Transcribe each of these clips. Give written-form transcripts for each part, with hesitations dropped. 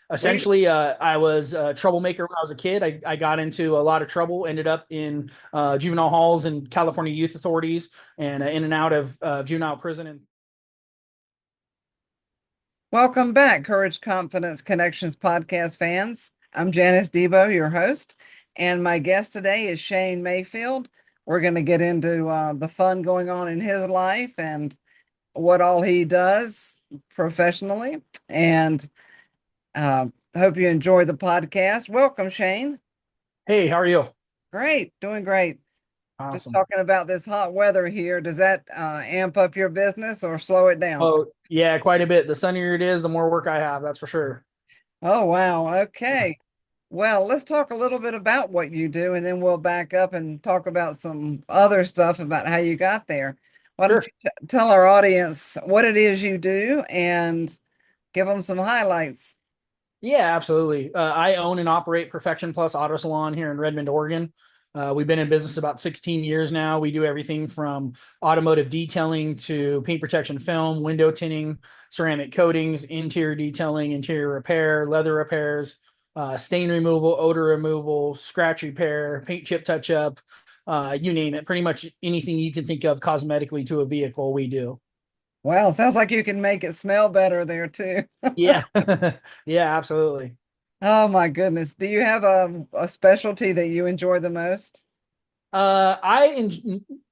We Essentially, I was a troublemaker when I was a kid. I got into a lot of trouble, ended up in juvenile halls and California youth authorities, and in and out of juvenile prison. And welcome back, Courage, Confidence, Connections podcast fans. I'm Janice Debo, your host, and my guest today is Shane Mayfield. We're going to get into the fun going on in his life and what all he does professionally. And hope you enjoy the podcast. Welcome, Shane. hey, how are you? Great, doing great. Just Awesome. talking about this hot weather here. Does that amp up your business or slow it down? Oh, yeah, quite a bit. The sunnier it is, the more work I have. That's for sure. Oh, wow. Yeah. Okay. Well, let's talk a little bit about what you do, and then we'll back up and talk about some other stuff about how you got there. Why don't Sure. you tell our audience what it is you do and give them some highlights? Yeah, absolutely. I own and operate Perfection Plus Auto Salon here in Redmond, Oregon. We've been in business about 16 years now. We do everything from automotive detailing to paint protection film, window tinting, ceramic coatings, interior detailing, interior repair, leather repairs, stain removal, odor removal, scratch repair, paint chip touch up, you name it. Pretty much anything you can think of cosmetically to a vehicle, we do. Well, sounds like you can make it smell better there too. Yeah. Yeah, absolutely. Oh my goodness. Do you have a specialty that you enjoy the most?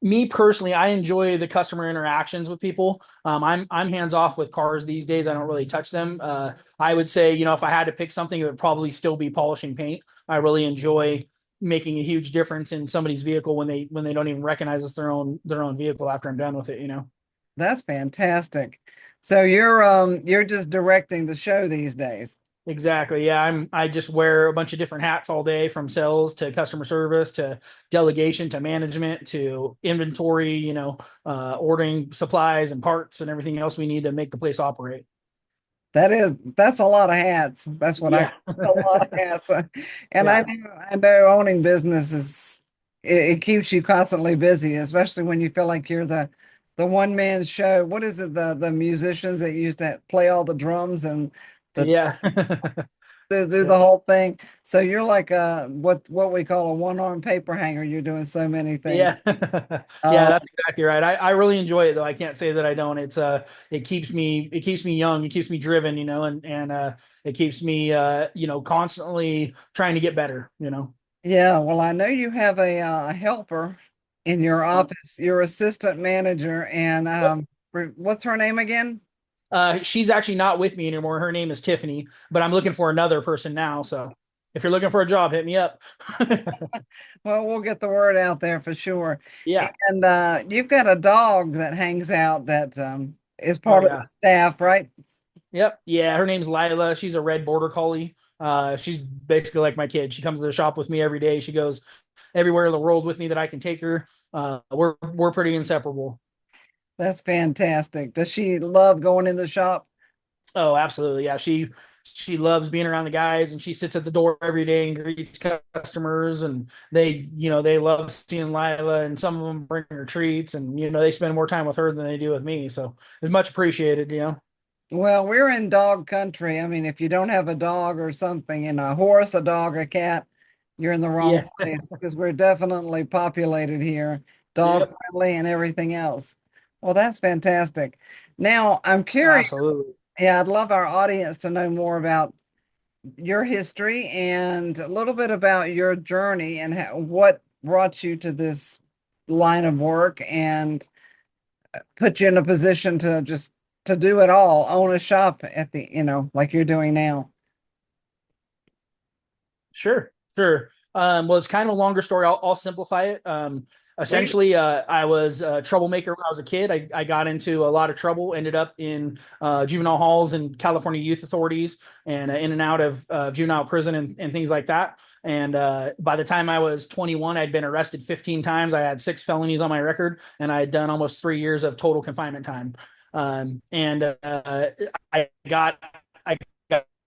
Me personally, I enjoy the customer interactions with people. I'm hands off with cars these days. I don't really touch them. I would say, if I had to pick something, it would probably still be polishing paint. I really enjoy making a huge difference in somebody's vehicle when they don't even recognize it's their own vehicle after I'm done with it. That's fantastic. So you're just directing the show these days. Exactly. Yeah, I just wear a bunch of different hats all day, from sales to customer service to delegation to management to inventory, ordering supplies and parts and everything else we need to make the place operate. That's a lot of hats. That's what I Yeah. a lot of hats. And Yeah. I know owning business it keeps you constantly busy, especially when you feel like you're the one man show. What is it, the musicians that used to play all the drums and the Yeah. do Yeah. the whole thing. So you're like what we call a one-arm paper hanger. You're doing so many things. Yeah. Yeah, Uh, that's exactly right. I really enjoy it though. I can't say that I don't. It keeps me young, it keeps me driven, and it keeps me constantly trying to get better. Yeah, well, I know you have a helper in your office, your assistant manager, and what's her name again? She's actually not with me anymore. Her name is Tiffany, but I'm looking for another person now. So if you're looking for a job, hit me up. Well, we'll get the word out there for sure. Yeah. And you've got a dog that hangs out that is Oh part of the yeah. staff, right? Yep. Yeah. Her name's Lila. She's a red border collie. She's basically like my kid. She comes to the shop with me every day. She goes everywhere in the world with me that I can take her. We're pretty inseparable. That's fantastic. Does she love going in the shop? Oh, absolutely. Yeah. She loves being around the guys, and she sits at the door every day and greets customers, and they love seeing Lila, and some of them bring her treats, and they spend more time with her than they do with me. So it's much appreciated. Well, we're in dog country. I mean, if you don't have a dog or something, and a horse, a dog, a cat, you're in the wrong Yeah. place because we're definitely populated here, dog Yep. friendly and everything else. Well, that's fantastic. Now, I'm curious. Absolutely. Yeah, I'd love our audience to know more about your history and a little bit about your journey and what brought you to this line of work and put you in a position to just to do it all, own a shop at like you're doing now. Sure, sure. Well, it's kind of a longer story. I'll simplify it. We Essentially, I was a troublemaker when I was a kid. I got into a lot of trouble, ended up in juvenile halls and California youth authorities, and in and out of juvenile prison and things like that. And by the time I was 21, I'd been arrested 15 times. I had 6 felonies on my record, and I had done almost 3 years of total confinement time. And I got I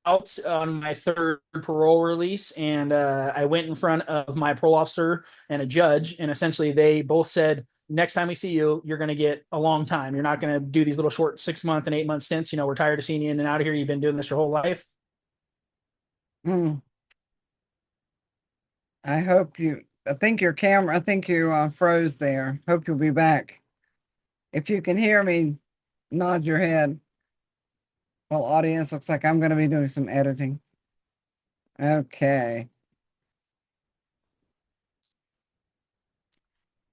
out on my third parole release, and I went in front of my parole officer and a judge, and essentially they both said, next time we see you, you're going to get a long time. You're not going to do these little short 6 month and 8 month stints. We're tired of seeing you in and out of here. You've been doing this your whole life. Mm, I think you froze there. Hope you'll be back. If you can hear me, nod your head. Well, audience, looks like I'm going to be doing some editing. Okay.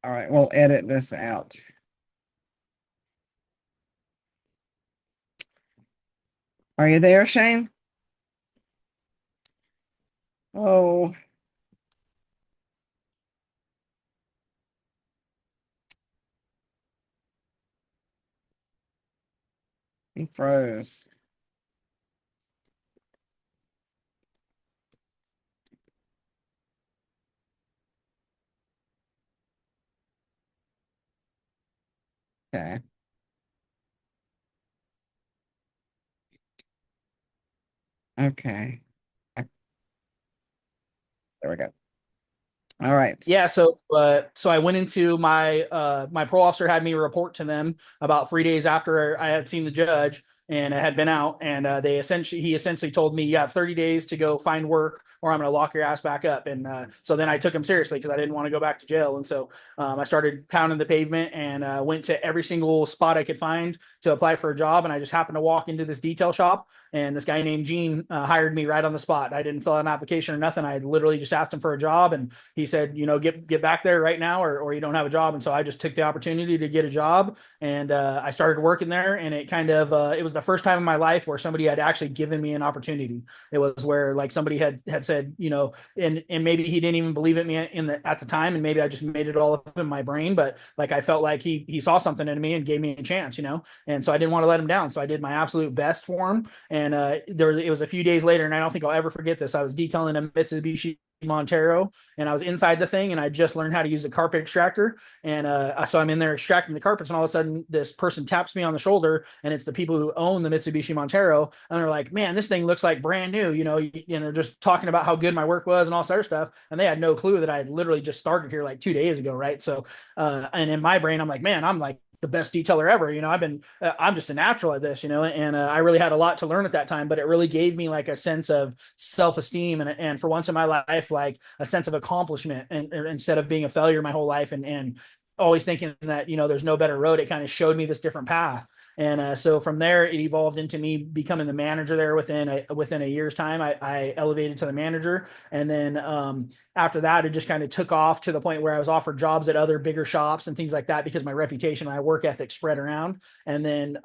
All right, we'll edit this out. Are you there, Shane? Oh, he froze. Okay. Okay. There we go. All right. Yeah, so I went into my parole officer had me report to them about 3 days after I had seen the judge and I had been out, and he essentially told me you have 30 days to go find work, or I'm going to lock your ass back up. And so then I took him seriously because I didn't want to go back to jail, and so I started pounding the pavement and went to every single spot I could find to apply for a job. And I just happened to walk into this detail shop, and this guy named Gene hired me right on the spot. I didn't fill out an application or nothing. I literally just asked him for a job, and he said, get back there right now, or you don't have a job. And so I just took the opportunity to get a job, and I started working there. And it kind of it was the first time in my life where somebody had actually given me an opportunity. It was where like somebody had said, and maybe he didn't even believe it me at the time, and maybe I just made it all up in my brain, but like I felt like he saw something in me and gave me a chance, and so I didn't want to let him down. So I did my absolute best for him. And it was a few days later, and I don't think I'll ever forget this. I was detailing a Mitsubishi Montero, and I was inside the thing, and I just learned how to use a carpet extractor. And so I'm in there extracting the carpets, and all of a sudden this person taps me on the shoulder, and it's the people who own the Mitsubishi Montero, and they're like, "Man, this thing looks like brand new," and they're just talking about how good my work was and all sorts of stuff, and they had no clue that I had literally just started here like 2 days ago, right? So, and in my brain, I'm like, "Man, I'm like the best detailer ever." I'm just a natural at this, and I really had a lot to learn at that time, but it really gave me like a sense of self-esteem, and for once in my life, like a sense of accomplishment, and instead of being a failure my whole life, and always thinking that there's no better road. It kind of showed me this different path. And so from there it evolved into me becoming the manager there. Within a year's time, I elevated to the manager. And then after that, it just kind of took off to the point where I was offered jobs at other bigger shops and things like that, because my reputation, my work ethic spread around. And then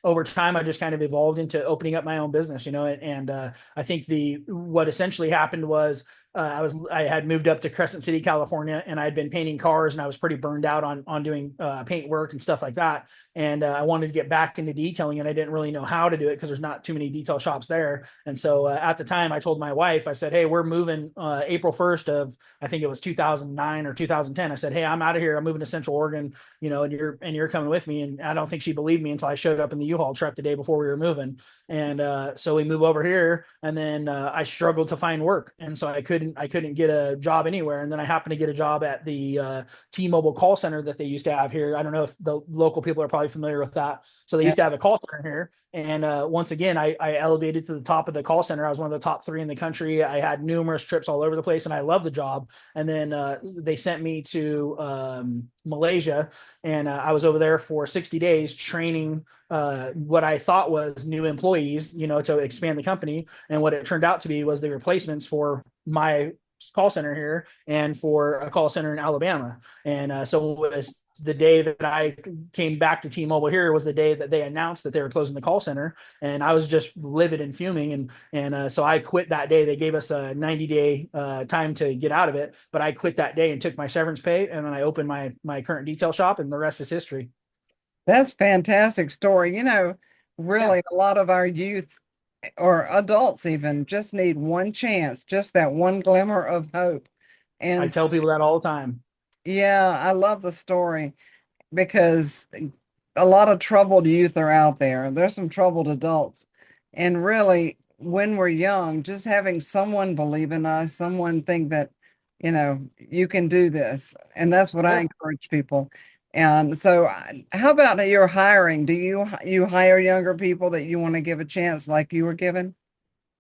over time, I just kind of evolved into opening up my own business, and I think what essentially happened was I had moved up to Crescent City, California, and I had been painting cars, and I was pretty burned out on doing paint work and stuff like that. And I wanted to get back into detailing, and I didn't really know how to do it because there's not too many detail shops there. And so at the time, I told my wife, I said, "Hey, we're moving April 1st of, I think it was 2009 or 2010. I said, "Hey, I'm out of here. I'm moving to Central Oregon, and you're coming with me." And I don't think she believed me until I showed up in the U-Haul truck the day before we were moving. And so we move over here, and then I struggled to find work, and so I couldn't get a job anywhere. And then I happened to get a job at the T-Mobile call center that they used to have here. I don't know if the local people are probably familiar with that. So they Yeah. used to have a call center here. And once again, I elevated to the top of the call center. I was one of the top three in the country. I had numerous trips all over the place, and I loved the job. And then they sent me to Malaysia, and I was over there for 60 days training what I thought was new employees, to expand the company. And what it turned out to be was the replacements for my call center here and for a call center in Alabama. And so it was the day that I came back to T-Mobile here was the day that they announced that they were closing the call center, and I was just livid and fuming. And so I quit that day. They gave us a 90-day time to get out of it, but I quit that day and took my severance pay, and then I opened my current detail shop, and the rest is history. That's fantastic story. Yeah, Really a lot of our youth or adults even just need one chance, just that one glimmer of hope. I And tell people that all the time. yeah, I love the story because a lot of troubled youth are out there. There's some troubled adults. And really, when we're young, just having someone believe in us, someone think that, you can do this. And that's what I Yeah. encourage people. And so, how about your hiring? Do you hire younger people that you want to give a chance like you were given?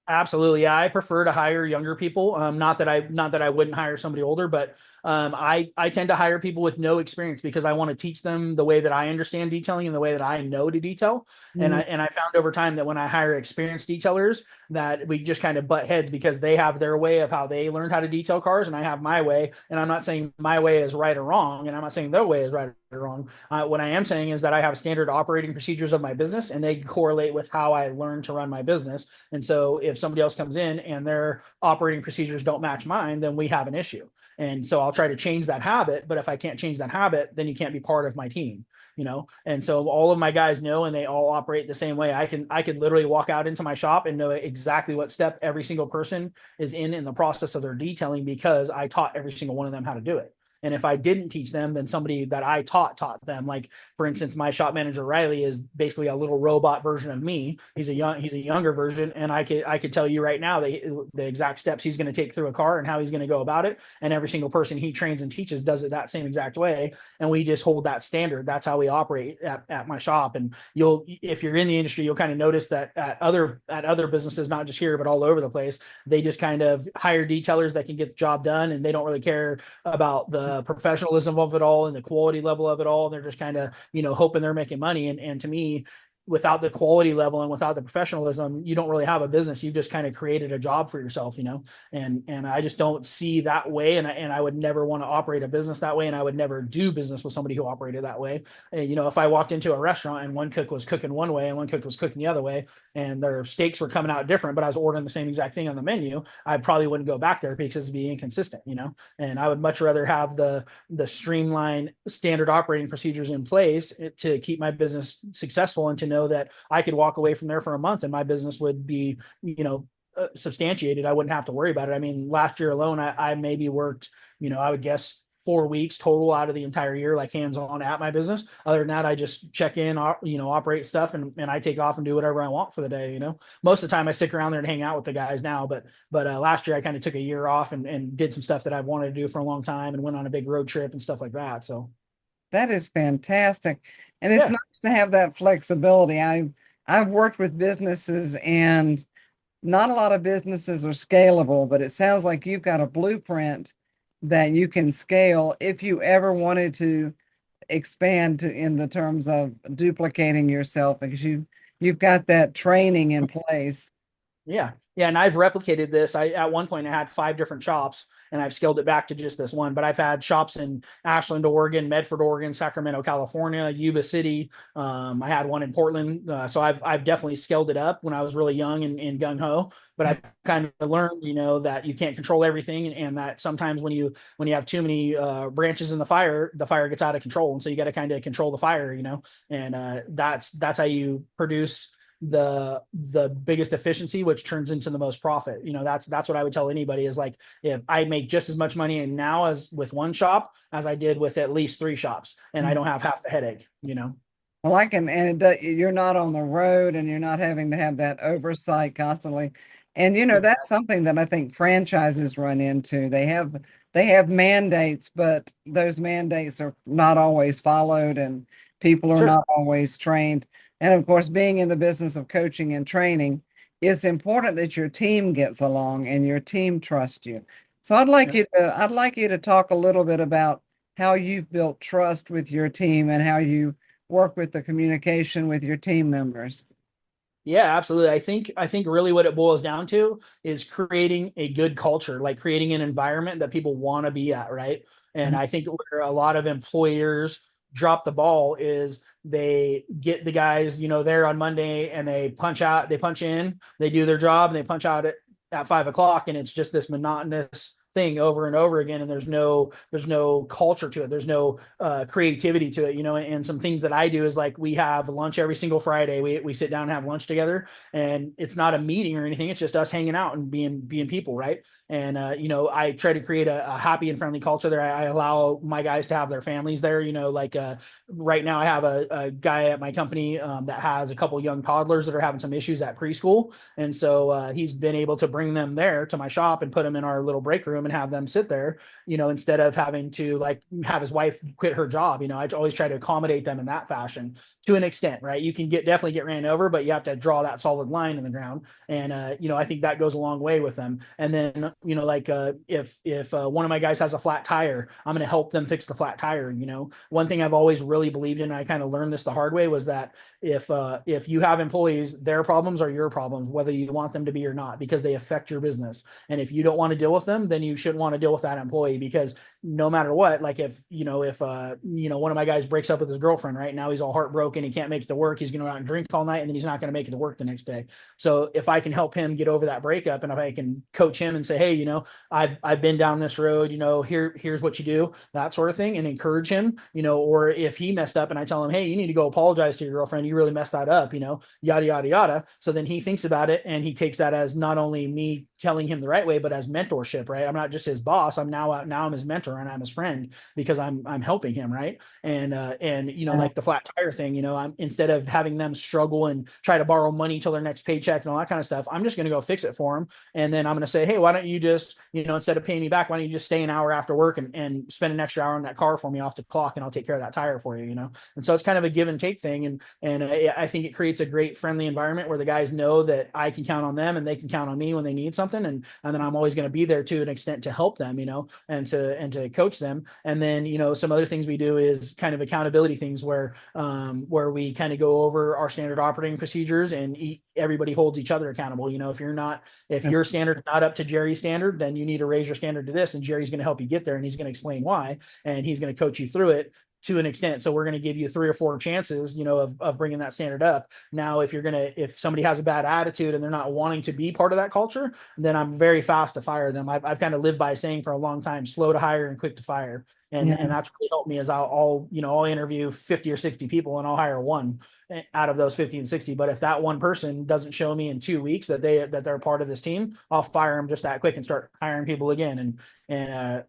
Absolutely. Yeah, I prefer to hire younger people. Not that I wouldn't hire somebody older, but I tend to hire people with no experience because I want to teach them the way that I understand detailing and the way that I know to detail. And I Mm. and I found over time that when I hire experienced detailers, that we just kind of butt heads because they have their way of how they learned how to detail cars, and I have my way. And I'm not saying my way is right or wrong, and I'm not saying their way is right or wrong. What I am saying is that I have standard operating procedures of my business, and they correlate with how I learned to run my business. And so if somebody else comes in and their operating procedures don't match mine, then we have an issue. And so I'll try to change that habit. But if I can't change that habit, then you can't be part of my team, you know? And so all of my guys know, and they all operate the same way. I could literally walk out into my shop and know exactly what step every single person is in the process of their detailing because I taught every single one of them how to do it. And if I didn't teach them, then somebody that I taught them. Like for instance, my shop manager Riley is basically a little robot version of me. He's a younger version, and I could tell you right now that the exact steps he's going to take through a car and how he's going to go about it. And every single person he trains and teaches does it that same exact way. And we just hold that standard. That's how we operate at my shop. And if you're in the industry, you'll kind of notice that at other businesses, not just here but all over the place, they just kind of hire detailers that can get the job done, and they don't really care about the professionalism of it all and the quality level of it all. They're just kind of, hoping they're making money. And to me, without the quality level and without the professionalism, you don't really have a business. You've just kind of created a job for yourself, and I just don't see that way. And I would never want to operate a business that way. And I would never do business with somebody who operated that way. And, if I walked into a restaurant and one cook was cooking one way and one cook was cooking the other way, and their steaks were coming out different, but I was ordering the same exact thing on the menu, I probably wouldn't go back there because it'd be inconsistent. And I would much rather have the streamlined standard operating procedures in place to keep my business successful, and to know that I could walk away from there for a month and my business would be, substantiated. I wouldn't have to worry about it. I mean, last year alone, I maybe worked, I would guess 4 weeks total out of the entire year, like hands on at my business. Other than that, I just check in, operate stuff, and I take off and do whatever I want for the day. Most of the time I stick around there and hang out with the guys now, but last year I kind of took a year off and did some stuff that I wanted to do for a long time and went on a big road trip and stuff like that. So That is fantastic. And it's yeah, nice to have that flexibility. I've worked with businesses, and not a lot of businesses are scalable, but it sounds like you've got a blueprint that you can scale if you ever wanted to expand in the terms of duplicating yourself, because you've got that training in place. yeah. Yeah. And I've replicated this. At one point I had 5 different shops, and I've scaled it back to just this one. But I've had shops in Ashland, Oregon, Medford, Oregon, Sacramento, California, Yuba City. I had one in Portland. So I've definitely scaled it up when I was really young and gung ho. But I've kind of learned, that you can't control everything, and that sometimes when you have too many branches in the fire gets out of control, and so you got to kind of control the fire. And that's how you produce the biggest efficiency, which turns into the most profit. That's what I would tell anybody is, like, if I make just as much money now as with one shop as I did with at least 3 shops, and I don't have half the headache. Well, I can, and you're not on the road, and you're not having to have that oversight constantly. And that's something that I think franchises run into. They have mandates, but those mandates are not always followed, and people are Sure. not always trained. And of course, being in the business of coaching and training, it's important that your team gets along and your team trusts you. So Yeah. I'd like you to talk a little bit about how you've built trust with your team and how you work with the communication with your team members. Yeah, absolutely. I think really what it boils down to is creating a good culture, like creating an environment that people want to be at, right? And I think where a lot of employers drop the ball is they get the guys, there on Monday, and they punch out, they punch in, they do their job, and they punch out at 5 o'clock, and it's just this monotonous thing over and over again, and there's no culture to it, there's no creativity to it. And some things that I do is, like, we have lunch every single Friday. We sit down and have lunch together, and it's not a meeting or anything, it's just us hanging out and being people, right? And I try to create a happy and friendly culture there. I allow my guys to have their families there. Like right now I have a guy at my company that has a couple young toddlers that are having some issues at preschool, and so he's been able to bring them there to my shop and put them in our little break room, and have them sit there, instead of having to like have his wife quit her job. I always try to accommodate them in that fashion to an extent, right? You can definitely get ran over, but you have to draw that solid line in the ground. And, I think that goes a long way with them. And then, like, if one of my guys has a flat tire, I'm going to help them fix the flat tire. One thing I've always really believed in, and I kind of learned this the hard way, was that if you have employees, their problems are your problems, whether you want them to be or not, because they affect your business. And if you don't want to deal with them, then you shouldn't want to deal with that employee, because no matter what, like if one of my guys breaks up with his girlfriend right now, he's all heartbroken, he can't make it to work, he's going to go out and drink all night, and then he's not going to make it to work the next day. So if I can help him get over that breakup, and if I can coach him and say, hey, I've been down this road, here's what you do, that sort of thing, and encourage him, or if he messed up and I tell him, hey, you need to go apologize to your girlfriend, you really messed that up, yada, yada, yada. So then he thinks about it, and he takes that as not only me telling him the right way, but as mentorship, right? I'm not just his boss. I'm now I'm his mentor, and I'm his friend, because I'm helping him, right? And like the flat tire thing, I'm, instead of having them struggle and try to borrow money till their next paycheck and all that kind of stuff, I'm just going to go fix it for them. And then I'm going to say, hey, why don't you just, instead of paying me back, why don't you just stay an hour after work and spend an extra hour on that car for me off the clock, and I'll take care of that tire for you. And so it's kind of a give and take thing. And I think it creates a great friendly environment where the guys know that I can count on them and they can count on me when they need something. And then I'm always going to be there to an extent to help them, and to coach them. And then, some other things we do is kind of accountability things where we kind of go over our standard operating procedures, and everybody holds each other accountable. If your standard is not up to Jerry's standard, then you need to raise your standard to this, and Jerry's going to help you get there, and he's going to explain why, and he's going to coach you through it to an extent. So we're going to give you 3 or 4 chances, of bringing that standard up. Now, if somebody has a bad attitude and they're not wanting to be part of that culture, then I'm very fast to fire them. I've kind of lived by saying for a long time, slow to hire and quick to fire. And that's really helped me, as I'll interview 50 or 60 people, and I'll hire one out of those 50 and 60. But if that one person doesn't show me in 2 weeks that they're part of this team, I'll fire them just that quick and start hiring people again. And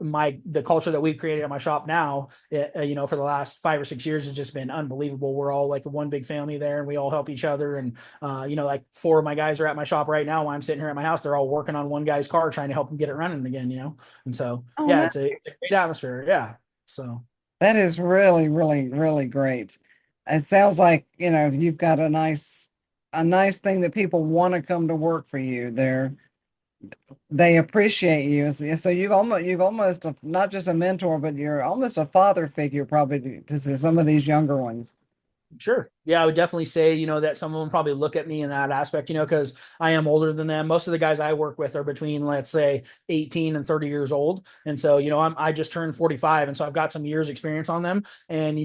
the culture that we've created at my shop now, for the last 5 or 6 years, has just been unbelievable. We're all like one big family there, and we all help each other. And like 4 of my guys are at my shop right now while I'm sitting here at my house. They're all working on one guy's car, trying to help him get it running again. And so it's a great atmosphere. Yeah. So that is really, really, really great. It sounds like, you've got a nice thing that people want to come to work for you. They appreciate you. So you've almost not just a mentor, but you're almost a father figure probably to some of these younger ones. sure. Yeah, I would definitely say, that some of them probably look at me in that aspect, because I am older than them. Most of the guys I work with are between, let's say, 18 and 30 years old. And so, I just turned 45. And so I've got some years experience on them. And,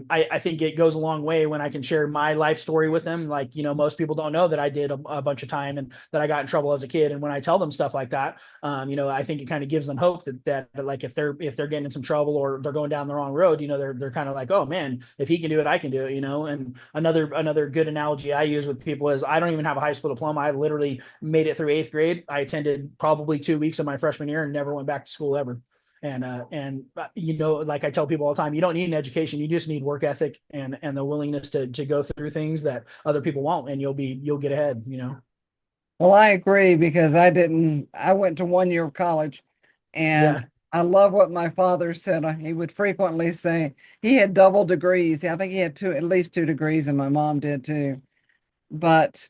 I think it goes a long way when I can share my life story with them. Like, most people don't know that I did a bunch of time and that I got in trouble as a kid. And when I tell them stuff like that, I think it kind of gives them hope that like, if they're getting in some trouble or they're going down the wrong road, they're kind of like, oh man, if he can do it, I can do it, And another good analogy I use with people is, I don't even have a high school diploma. I literally made it through 8th grade. I attended probably 2 weeks of my freshman year and never went back to school ever. And like I tell people all the time, you don't need an education. You just need work ethic and the willingness to go through things that other people won't, and you'll get ahead. Well, I agree because I went to 1 year of college, and Yeah. I love what my father said. He would frequently say he had double degrees. I think he had at least 2 degrees, and my mom did too. But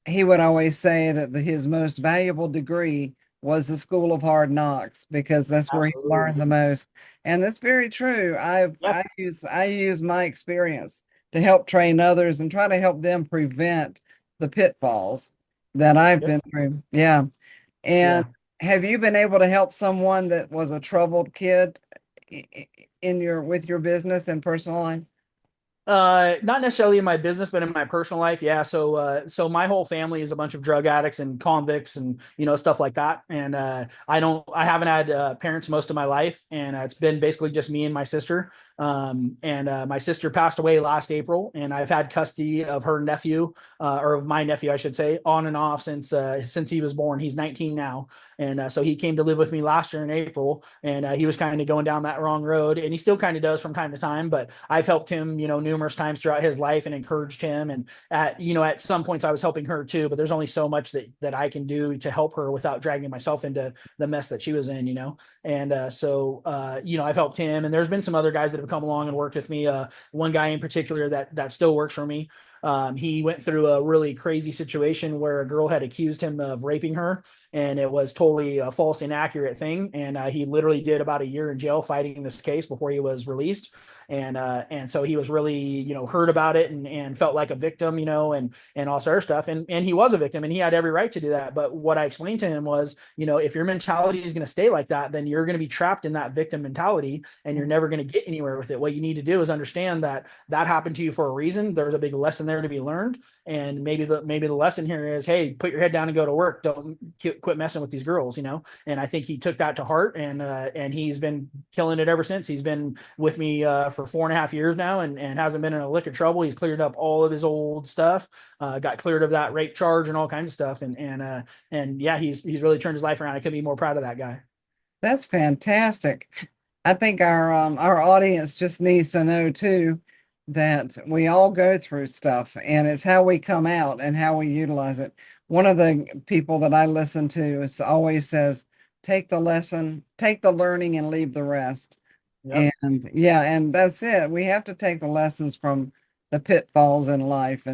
he would always say that his most valuable degree was the School of Hard Knocks, because that's where he learned Absolutely. the most. And that's very true. Yep. I use my experience to help train others and try to help them prevent the pitfalls that I've Yep. been through. Yeah. And Yeah. have you been able to help someone that was a troubled kid with your business and personal life? Not necessarily in my business, but in my personal life. Yeah. So my whole family is a bunch of drug addicts and convicts and, stuff like that. And, I haven't had, parents most of my life, and it's been basically just me and my sister. And my sister passed away last April, and I've had custody of her nephew, or of my nephew, I should say, on and off since he was born. He's 19 now, and so he came to live with me last year in April, and he was kind of going down that wrong road, and he still kind of does from time to time. But I've helped him, numerous times throughout his life and encouraged him. And at some points I was helping her too, but there's only so much that I can do to help her without dragging myself into the mess that she was in. And I've helped him, and there's been some other guys that have come along and worked with me. One guy in particular that still works for me. He went through a really crazy situation where a girl had accused him of raping her, and it was totally a false, inaccurate thing. And he literally did about a year in jail fighting this case before he was released. And so he was really, hurt about it, and felt like a victim, and all sort of stuff. And he was a victim, and he had every right to do that. But what I explained to him was, if your mentality is going to stay like that, then you're going to be trapped in that victim mentality, and you're never going to get anywhere with it. What you need to do is understand that happened to you for a reason. There's a big lesson there to be learned. And maybe the lesson here is, hey, put your head down and go to work. Don't quit messing with these girls. And I think he took that to heart, and he's been killing it ever since. He's been with me for 4.5 years now, and hasn't been in a lick of trouble. He's cleared up all of his old stuff, got cleared of that rape charge and all kinds of stuff. And yeah, he's really turned his life around. I couldn't be more proud of that guy. That's fantastic. I think our audience just needs to know too that we all go through stuff, and it's how we come out and how we utilize it. One of the people that I listen to is always says, take the lesson, take the learning and leave the rest. Yep. And yeah, and that's it. We have to take the lessons from the pitfalls in life.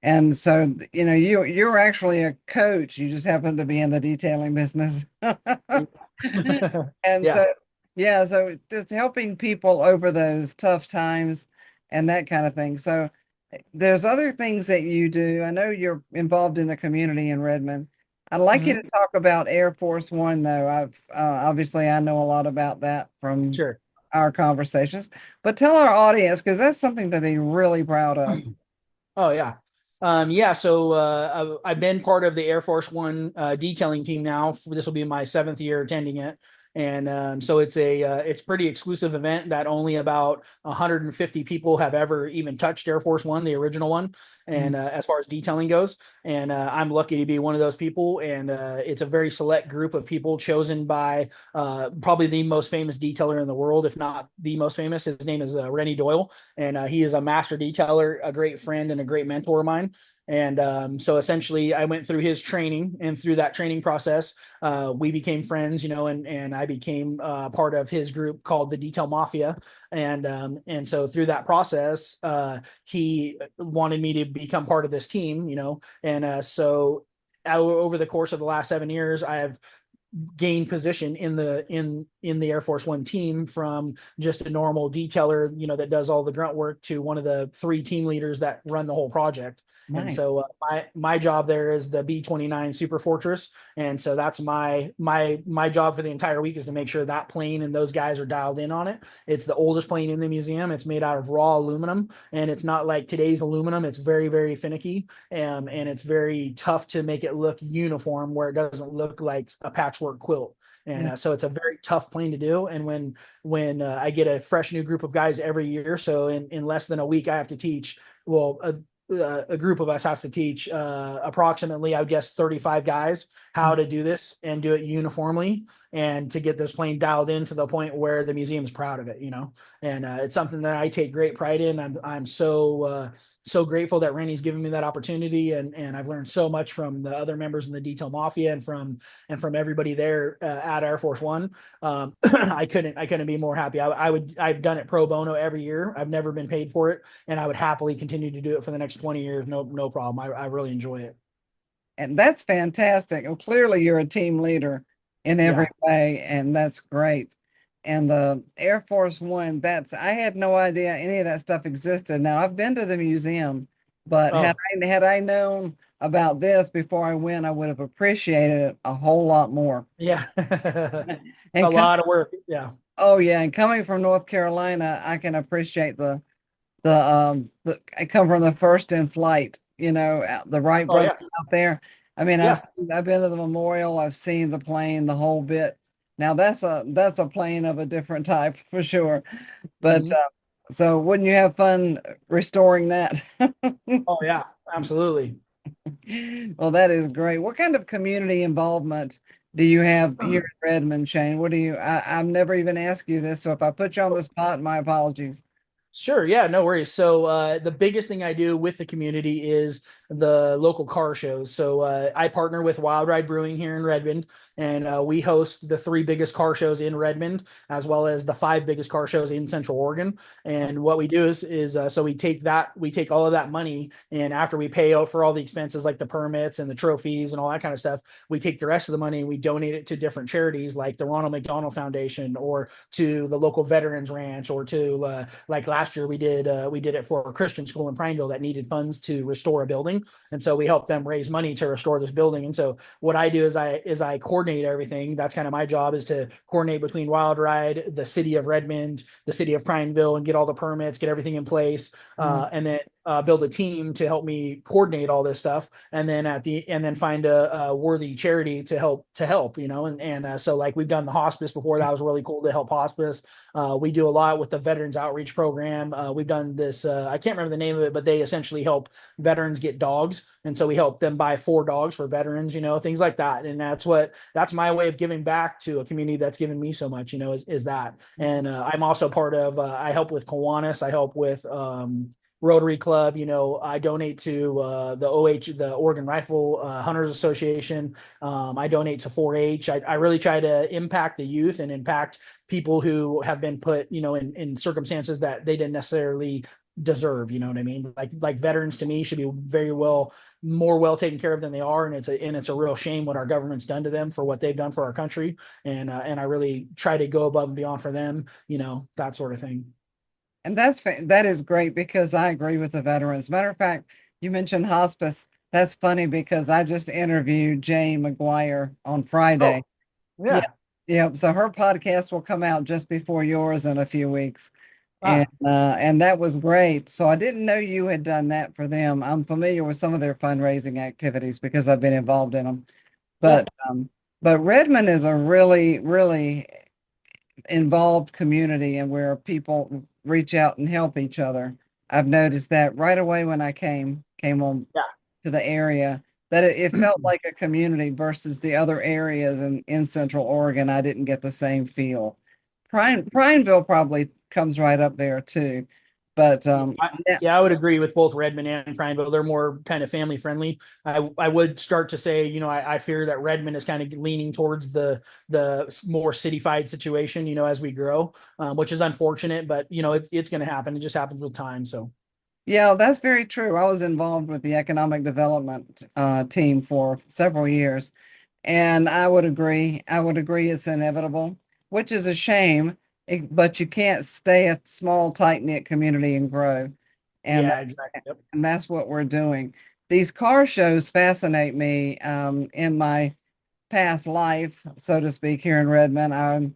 And so, you're actually a coach. You just happen to be in the detailing business. And Yeah. so, yeah, so just helping people over those tough times and that kind of thing. So there's other things that you do. I know you're involved in the community in Redmond. I'd like you to Mhm. talk about Air Force One, though. I've obviously I know a lot about that from Sure. our conversations, but tell our audience because that's something to be really proud of. Oh yeah. Yeah, so I've been part of the Air Force One detailing team now. This will be my 7th year attending it, and so it's pretty exclusive event that only about 150 people have ever even touched Air Force One, the original one, and as far as detailing goes. And I'm lucky to be one of those people. And it's a very select group of people chosen by probably the most famous detailer in the world, if not the most famous. His name is Rennie Doyle, and he is a master detailer, a great friend, and a great mentor of mine. And so essentially, I went through his training, and through that training process, we became friends, and I became part of his group called the Detail Mafia. And so through that process, he wanted me to become part of this team, and so over the course of the last 7 years, I have gain position in the Air Force One team, from just a normal detailer, that does all the grunt work, to one of the 3 team leaders that run the whole project. And Nice. so my job there is the B-29 Super Fortress, and so that's my job for the entire week, is to make sure that plane and those guys are dialed in on it. It's the oldest plane in the museum. It's made out of raw aluminum, and it's not like today's aluminum. It's very, very finicky, and it's very tough to make it look uniform, where it doesn't look like a patchwork quilt. And Yeah. so it's a very tough plane to do. And when I get a fresh new group of guys every year, so in less than a week, I have to teach. Well, a group of us has to teach approximately, I would guess, 35 guys how to do this and do it uniformly, and to get this plane dialed in to the point where the museum is proud of it. And it's something that I take great pride in. I'm so grateful that Randy's given me that opportunity, and I've learned so much from the other members in the Detail Mafia, and from everybody there at Air Force One. I couldn't be more happy. I've done it pro bono every year. I've never been paid for it, and I would happily continue to do it for the next 20 years. No problem. I really enjoy it. And that's fantastic. Well, clearly you're a team leader in every Yeah. way, and that's great. And the Air Force One, I had no idea any of that stuff existed. Now I've been to the museum, but Oh, had I known about this before I went, I would have appreciated it a whole lot more. yeah. It's a And lot of work. Yeah. oh yeah, and coming from North Carolina, I can appreciate I come from the first in flight, the Wright Oh brothers yeah. out there. I mean, Yeah. I've been to the memorial, I've seen the plane, the whole bit, Now that's a plane of a different type for sure. But Mhm. so wouldn't you have fun restoring that? Oh yeah, absolutely. Well, that is great. What kind of community involvement do you have here in Redmond, Shane? What do you, I've never even asked you this, so if I put you on the spot, my apologies. Sure. Yeah, no worries. So the biggest thing I do with the community is the local car shows. So I partner with Wild Ride Brewing here in Redmond, and we host the three biggest car shows in Redmond, as well as the five biggest car shows in Central Oregon. And what we do is so we take all of that money, and after we pay out for all the expenses like the permits and the trophies and all that kind of stuff, we take the rest of the money and we donate it to different charities like the Ronald McDonald Foundation or to the local Veterans Ranch or to like last year we did it for a Christian school in Prineville that needed funds to restore a building, and so we helped them raise money to restore this building. And so what I do is I coordinate everything. That's kind of my job, is to coordinate between Wild Ride, the city of Redmond, the city of Prineville, and get all the permits, get everything in place, Mm. and then build a team to help me coordinate all this stuff, and then find a worthy charity to help, so like we've done the hospice before. That was really cool to help hospice. We do a lot with the Veterans Outreach Program. We've done this, I can't remember the name of it, but they essentially help veterans get dogs. And so we help them buy 4 dogs for veterans, things like that. And that's my way of giving back to a community that's given me so much, is that. And I'm also part of, I help with Kiwanis. I help with, Rotary Club. I donate to the Oregon Rifle Hunters Association. I donate to 4-H. I really try to impact the youth and impact people who have been put, in circumstances that they didn't necessarily deserve. You know what I mean? Like veterans to me should be more well taken care of than they are, and it's a real shame what our government's done to them for what they've done for our country. And I really try to go above and beyond for them. That sort of thing. And that is great because I agree with the veterans. Matter of fact, you mentioned hospice. That's funny because I just interviewed Jane McGuire on Friday. Oh Yeah. yeah. Yeah. So her podcast will come out just before yours in a few weeks. And Ah, and that was great. So I didn't know you had done that for them. I'm familiar with some of their fundraising activities because I've been involved in them. yeah. But Redmond is a really, really involved community and where people reach out and help each other. I've noticed that right away when I came on to the area, that it Yeah. felt like a community versus the other areas in Central Oregon. I didn't get the same feel. Prineville probably comes right up there too. But Yeah, yeah, yeah, I would agree with both Redmond and Prineville. They're more kind of family friendly. I would start to say, I fear that Redmond is kind of leaning towards the more cityfied situation, as we grow, which is unfortunate, but it's going to happen. It just happens with time. So yeah, that's very true. I was involved with the economic development team for several years. And I would agree. I would agree it's inevitable, which is a shame, but you can't stay a small, tight-knit community and grow. And yeah, exactly. Yep. and that's what we're doing. These car shows fascinate me in my past life, so to speak, here in Redmond.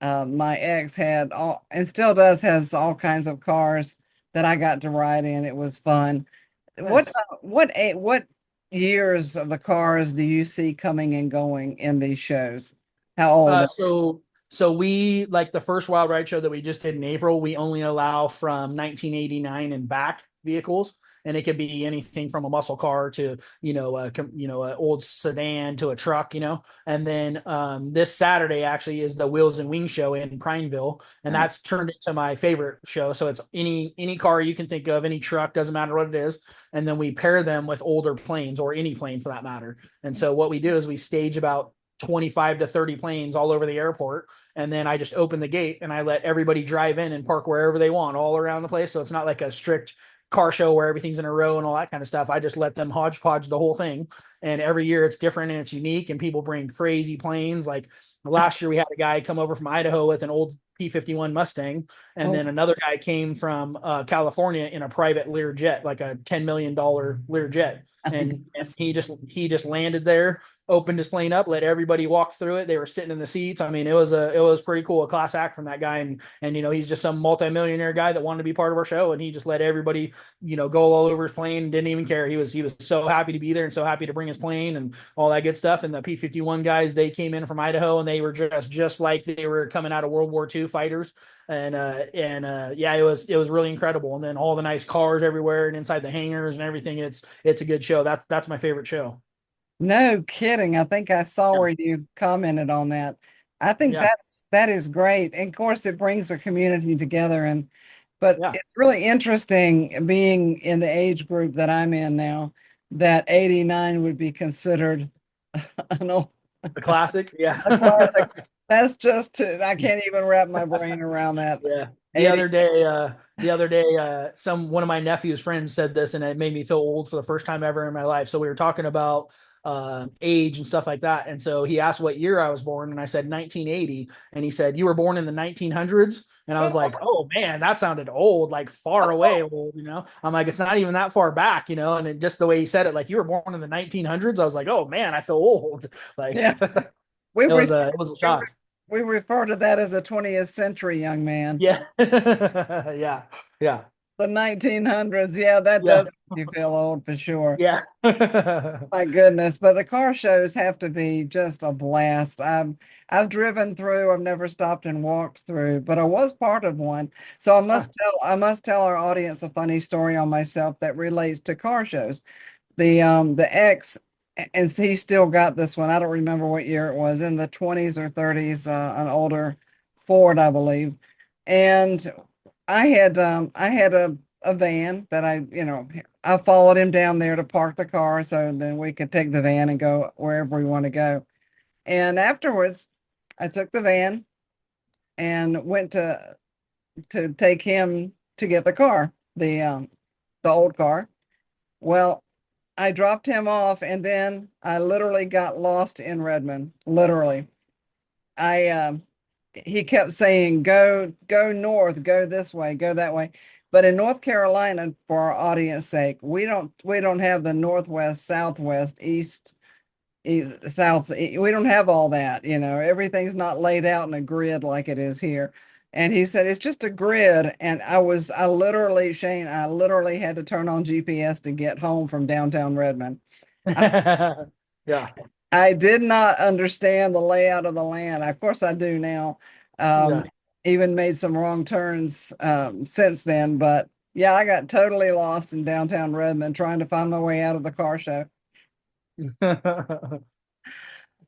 My ex had all and still does has all kinds of cars that I got to ride in. It was fun. Nice. What years of the cars do you see coming and going in these shows? How old? So we, like the first Wild Ride show that we just did in April, we only allow from 1989 and back vehicles, and it could be anything from a muscle car to an old sedan to a truck, And then this Saturday actually is the Wheels and Wings show in Prineville, and that's turned into my favorite show. So it's any car you can think of, any truck, doesn't matter what it is, and then we pair them with older planes or any plane for that matter. And so what we do is we stage about 25 to 30 planes all over the airport. And then I just open the gate and I let everybody drive in and park wherever they want all around the place. So it's not like a strict car show where everything's in a row and all that kind of stuff. I just let them hodgepodge the whole thing. And every year it's different and it's unique. And people bring crazy planes. Like last year, we had a guy come over from Idaho with an old P-51 Mustang. And Oh, then another guy came from California in a private Learjet, like a $10 million Learjet. And yes. he just landed there, opened his plane up, let everybody walk through it. They were sitting in the seats. I mean, it was pretty cool, a class act from that guy. And he's just some multimillionaire guy that wanted to be part of our show, and he just let everybody go all over his plane and didn't even care. He was so happy to be there and so happy to bring his plane and all that good stuff. And the P-51 guys, they came in from Idaho, and they were just like they were coming out of World War II fighters. And yeah, it was really incredible. And then all the nice cars everywhere and inside the hangars and everything. It's a good show. That's my favorite show. No kidding. I think I saw Yeah. where you commented on that. I think Yeah. that is great. And of course it brings the community together, and but Yeah. it's really interesting being in the age group that I'm in now, that 89 would be considered an old, The classic. Yeah. a classic. That's just I can't even wrap my brain around that. Yeah. The 80. other day, one of my nephew's friends said this, and it made me feel old for the first time ever in my life. So we were talking about age and stuff like that, and so he asked what year I was born, and I said 1980, and he said, "You were born in the 1900s?" And I was like, "Oh man, that sounded old, like far away old." I'm like, "It's not even that far back." And just the way he said it, like, "You were born in the 1900s," I was like, "Oh man, I feel old." Like, Yeah. We it re- was a shock. we refer to that as a 20th century young man. Yeah. Yeah. Yeah. The 1900s. Yeah, that Yeah. does make you feel old for sure. Yeah. My goodness, but the car shows have to be just a blast. I've driven through, I've never stopped and walked through, but I was part of one. So I must tell our audience a funny story on myself that relates to car shows. The ex, and he still got this one. I don't remember what year it was, in the 20s or 30s, an older Ford, I believe. And I had a van that I followed him down there to park the car so then we could take the van and go wherever we want to go. And afterwards, I took the van and went to take him to get the car, the old car. Well, I dropped him off and then I literally got lost in Redmond. Literally. I He kept saying, go north, go this way, go that way. But in North Carolina, for our audience sake, we don't have the northwest, southwest, east, south. We don't have all that. Everything's not laid out in a grid like it is here. And he said it's just a grid. And I literally, Shane, I literally had to turn on GPS to get home from downtown Redmond. Yeah. I did not understand the layout of the land. Of course, I do now. Um, Yeah. Even made some wrong turns since then, but yeah, I got totally lost in downtown Redmond trying to find my way out of the car show.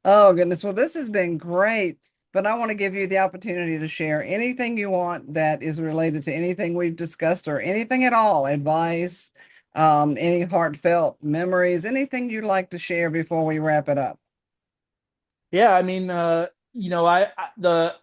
Oh, goodness. Well, this has been great, but I want to give you the opportunity to share anything you want that is related to anything we've discussed or anything at all, advice, any heartfelt memories, anything you'd like to share before we wrap it up. Yeah, I mean, the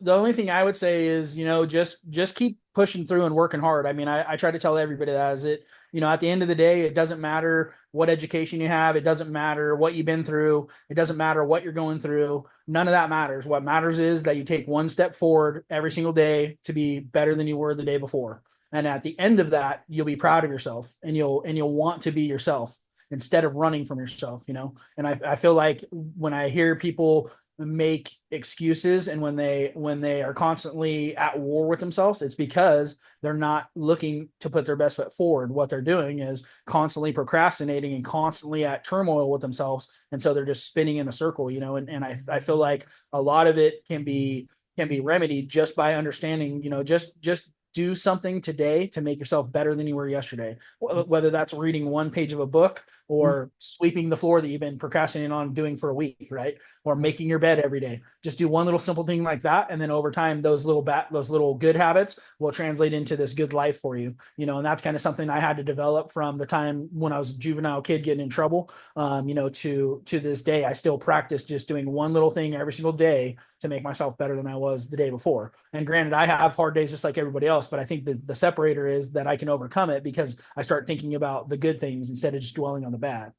only thing I would say is, just keep pushing through and working hard. I mean, I try to tell everybody that, is it, at the end of the day, it doesn't matter what education you have, it doesn't matter what you've been through, it doesn't matter what you're going through. None of that matters. What matters is that you take one step forward every single day to be better than you were the day before. And at the end of that, you'll be proud of yourself, and you'll want to be yourself instead of running from yourself. And I feel like when I hear people make excuses, and when they are constantly at war with themselves, it's because they're not looking to put their best foot forward. What they're doing is constantly procrastinating and constantly at turmoil with themselves, and so they're just spinning in a circle. And I feel like a lot of it can be remedied just by understanding, just do something today to make yourself better than you were yesterday. Whether that's reading one page of a book, or sweeping the floor that you've been procrastinating on doing for a week, right? Or making your bed every day. Just do one little simple thing like that, and then over time, those little good habits will translate into this good life for you. And that's kind of something I had to develop from the time when I was a juvenile kid getting in trouble. To this day, I still practice just doing one little thing every single day to make myself better than I was the day before. And granted, I have hard days just like everybody else, but I think the separator is that I can overcome it because I start thinking about the good things instead of just dwelling on the bad.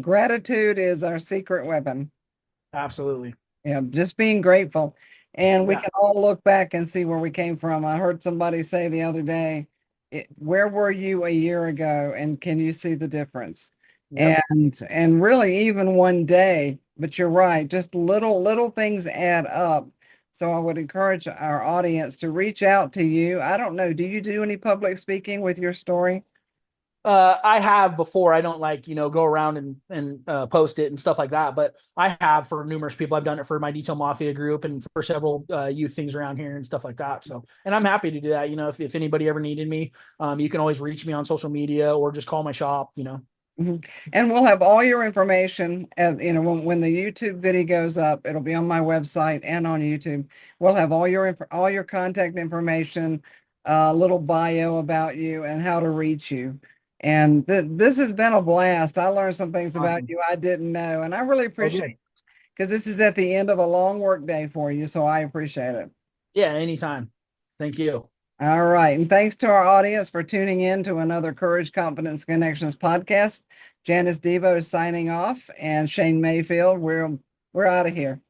Gratitude is our secret weapon. Absolutely. Just being grateful. And we Yeah. can all look back and see where we came from. I heard somebody say the other day, where were you a year ago? And can you see the difference? Yep. And really even one day, but you're right, just little things add up. So I would encourage our audience to reach out to you. I don't know, do you do any public speaking with your story? I have before. I don't like, go around and post it and stuff like that, but I have for numerous people. I've done it for my Detail Mafia group and for several youth things around here and stuff like that. So, and I'm happy to do that. If anybody ever needed me, you can always reach me on social media or just call my shop. Mhm. And we'll have all your information when the YouTube video goes up, it'll be on my website and on YouTube. We'll have all your contact information, a little bio about you and how to reach you. And this has been a blast. I learned some things about Awesome. you I didn't know, and I really Oh, appreciate good. because this is at the end of a long work day for you, so I appreciate it. Yeah, anytime. Thank you. All right. And thanks to our audience for tuning in to another Courage, Confidence, Connections podcast. Janice Debo is signing off, and Shane Mayfield, we're out of here.